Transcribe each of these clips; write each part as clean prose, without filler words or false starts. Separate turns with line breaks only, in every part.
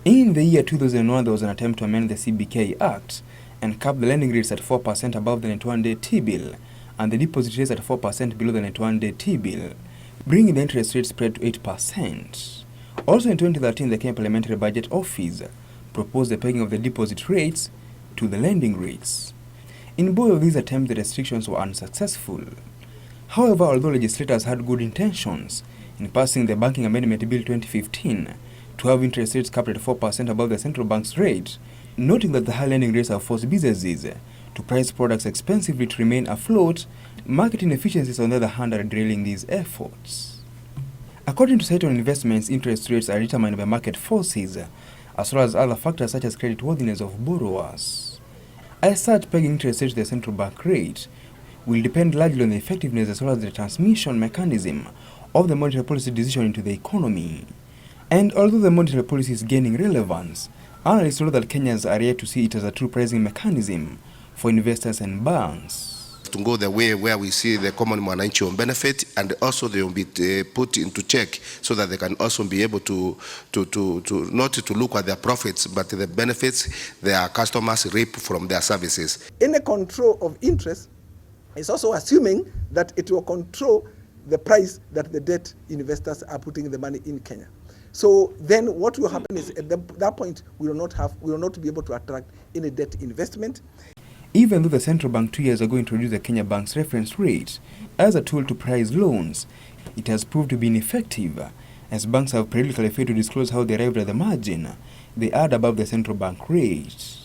In the year 2001, there was an attempt to amend the CBK Act and cap the lending rates at 4% above the 91-day T-bill and the deposit rates at 4% below the 91-day T-bill, bringing the interest rate spread to 8%. Also in 2013, the Kenya Parliamentary Budget Office proposed the pegging of the deposit rates to the lending rates. In both of these attempts, the restrictions were unsuccessful. However, although legislators had good intentions in passing the Banking Amendment Bill 2015 to have interest rates capped at 4% above the central bank's rate, noting that the high lending rates have forced businesses to price products expensively to remain afloat, market inefficiencies on the other hand are derailing these efforts. According to Site on Investments, interest rates are determined by market forces as well as other factors such as creditworthiness of borrowers. As such, pegging interest rates to the central bank rate will depend largely on the effectiveness as well as the transmission mechanism of the monetary policy decision into the economy. And although the monetary policy is gaining relevance, analysts know that Kenyans are yet to see it as a true pricing mechanism for investors and banks.
To go the way where we see the common mwananchi will benefit, and also they will be put into check so that they can also be able to not to look at their profits, but the benefits their customers reap from their services.
Any control of interest is also assuming that it will control the price that the debt investors are putting the money in Kenya. So then what will happen is at that point we will not be able to attract any debt investment.
Even though the central bank 2 years ago introduced the Kenya Bank's reference rate as a tool to price loans, it has proved to be ineffective, as banks have periodically failed to disclose how they arrived at the margin they add above the central bank rate.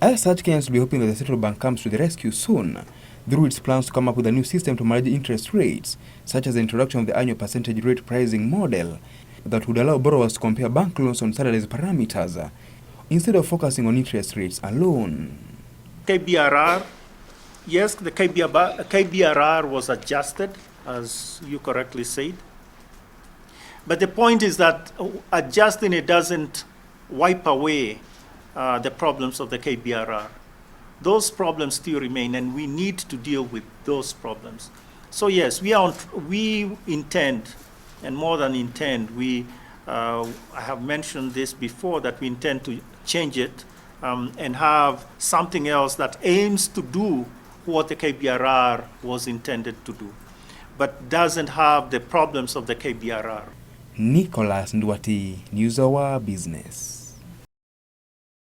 As such, Kenyans will be hoping that the central bank comes to the rescue soon through its plans to come up with a new system to manage interest rates, such as the introduction of the annual percentage rate pricing model that would allow borrowers to compare bank loans on standardized parameters instead of focusing on interest rates alone.
KBRR, yes, the KBRR was adjusted, as you correctly said. But the point is that adjusting it doesn't wipe away the problems of the KBRR. Those problems still remain, and we need to deal with those problems. So yes, we intend, and more than intend, I have mentioned this before, that we intend to change it and have something else that aims to do what the KBRR was intended to do, but doesn't have the problems of the KBRR.
Nicholas Ndwati, News Hour Business.